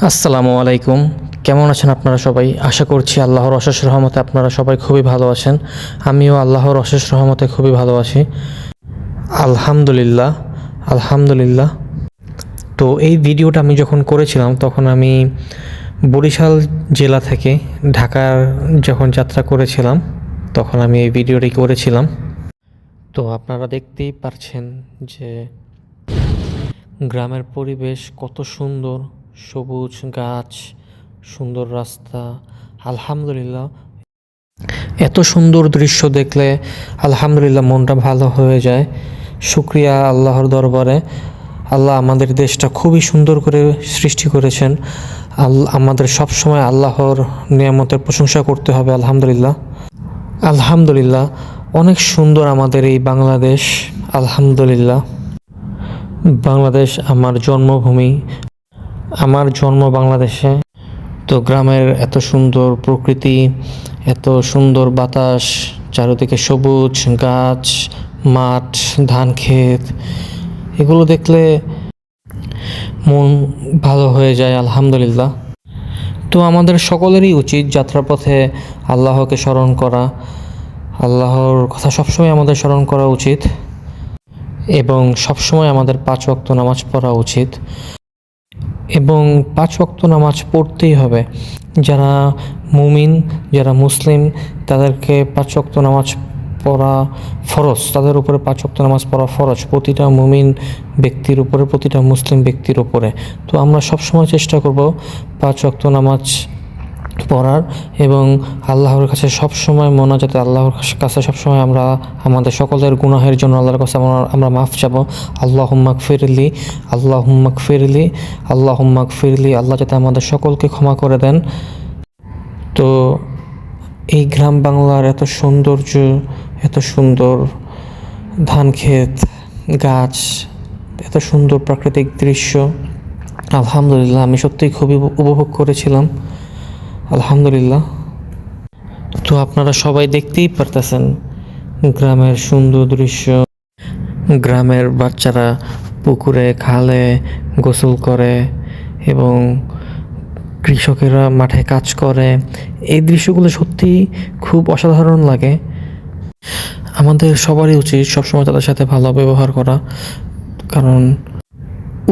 আসসালামু আলাইকুম। কেমন আছেন আপনারা সবাই? আশা করছি আল্লাহর অশেষ রহমতে আপনারা সবাই খুবই ভালো আছেন। আমিও আল্লাহর অশেষ রহমতে খুবই ভালো আছি। আলহামদুলিল্লাহ, আলহামদুলিল্লাহ। তো এই ভিডিওটা আমি যখন করেছিলাম তখন আমি বরিশাল জেলা থেকে ঢাকার যখন যাত্রা করেছিলাম তখন আমি এই ভিডিওটি করেছিলাম। তো আপনারা দেখতেই পারছেন যে গ্রামের পরিবেশ কত সুন্দর, সবুজ গাছ, সুন্দর রাস্তা। আলহামদুলিল্লাহ, এত সুন্দর দৃশ্য দেখলে আলহামদুলিল্লাহ মনটা ভালো হয়ে যায়। শুকরিয়া আল্লাহর দরবারে। আল্লাহ আমাদের দেশটা খুবই সুন্দর করে সৃষ্টি করেছেন। আমাদের সবসময় আল্লাহর নিয়ামতের প্রশংসা করতে হবে। আলহামদুলিল্লাহ, আলহামদুলিল্লাহ। অনেক সুন্দর আমাদের এই বাংলাদেশ। আলহামদুলিল্লাহ, বাংলাদেশ আমার জন্মভূমি, আমার জন্ম বাংলাদেশে। তো গ্রামের এত সুন্দর প্রকৃতি, এত সুন্দর বাতাস, চারিদিকে সবুজ গাছ, মাঠ, ধান ক্ষেত, এগুলো দেখলে মন ভালো হয়ে যায়। আলহামদুলিল্লাহ। তো আমাদের সকলেরই উচিত যাত্রাপথে আল্লাহকে স্মরণ করা, আল্লাহর কথা সবসময় আমাদের স্মরণ করা উচিত এবং সবসময় আমাদের 5 ওয়াক্ত নামাজ পড়া উচিত এবং 5 ওয়াক্ত নামাজ পড়তেই হবে। যারা মুমিন, যারা মুসলিম, তাদেরকে 5 ওয়াক্ত নামাজ পড়া ফরজ। তাদের উপরে 5 ওয়াক্ত নামাজ পড়া ফরজ, প্রতিটা মুমিন ব্যক্তির উপরে, প্রতিটা মুসলিম ব্যক্তির উপরে। তো আমরা সবসময় চেষ্টা করব 5 ওয়াক্ত নামাজ পড়ার এবং আল্লাহর কাছে সবসময় মোনাজাতে, আল্লাহর কাছে সবসময় আমরা আমাদের সকলের গুনাহের জন্য আল্লাহর কাছে আমরা মাফ চাবো। আল্লাহুম্মা গফিরলি, আল্লাহুম্মা গফিরলি, আল্লাহুম্মা গফিরলি। আল্লাহ যাতে আমাদের সকলকে ক্ষমা করে দেন। তো এই গ্রাম বাংলার এত সৌন্দর্য, এত সুন্দর ধান ক্ষেত, গাছ, এত সুন্দর প্রাকৃতিক দৃশ্য, আলহামদুলিল্লাহ আমি সত্যিই খুবই উপভোগ করেছিলাম। আলহামদুলিল্লাহ। তো আপনারা সবাই দেখতেই পারতেছেন গ্রামের সুন্দর দৃশ্য। গ্রামের বাচ্চারা পুকুরে, খালে গোসল করে এবং কৃষকেরা মাঠে কাজ করে। এই দৃশ্যগুলো সত্যিই খুব অসাধারণ লাগে। আমাদের সবারই উচিত সবসময় তাদের সাথে ভালো ব্যবহার করা, কারণ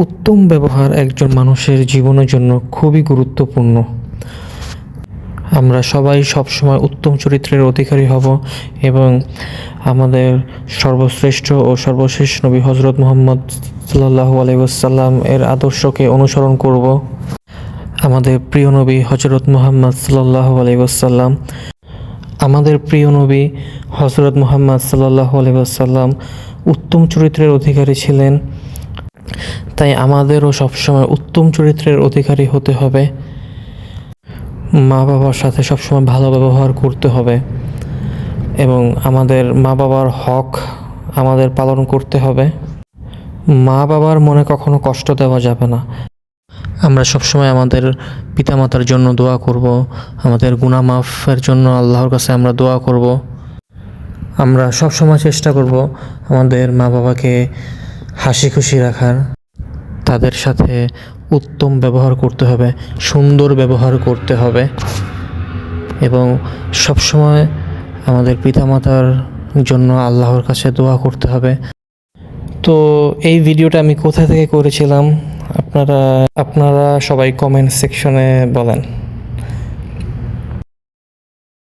উত্তম ব্যবহার একজন মানুষের জীবনের জন্য খুবই গুরুত্বপূর্ণ। আমরা সবাই সবসময় উত্তম চরিত্রের অধিকারী হব এবং আমাদের সর্বশ্রেষ্ঠ ও সর্বশেষ নবী হজরত মুহাম্মদ সাল্লাল্লাহু আলাইহি ওয়াসাল্লাম এর আদর্শকে অনুসরণ করব। আমাদের প্রিয় নবী হজরত মুহাম্মদ সাল্লাল্লাহু আলাইহি ওয়াসাল্লাম, আমাদের প্রিয় নবী হজরত মুহাম্মদ সাল্লাল্লাহু আলাইহি ওয়াসাল্লাম উত্তম চরিত্রের অধিকারী ছিলেন। তাই আমাদেরও সবসময় উত্তম চরিত্রের অধিকারী হতে হবে। মা বাবার সাথে সবসময় ভালো ব্যবহার করতে হবে এবং আমাদের মা বাবার হক আমাদের পালন করতে হবে। মা বাবার মনে কখনো কষ্ট দেওয়া যাবে না। আমরা সবসময় আমাদের পিতামাতার জন্য দোয়া করব, আমাদের গুনাহ মাফের জন্য আল্লাহর কাছে আমরা দোয়া করব। আমরা সবসময় চেষ্টা করব আমাদের মা বাবাকে হাসি খুশি রাখার। তাদের সাথে উত্তম ব্যবহার করতে হবে, সুন্দর ব্যবহার করতে হবে এবং সবসময় আমাদের পিতামাতার জন্য আল্লাহর কাছে দোয়া করতে হবে। তো এই ভিডিওটা আমি কোথা থেকে করেছিলাম আপনারা সবাই কমেন্ট সেকশনে বলেন।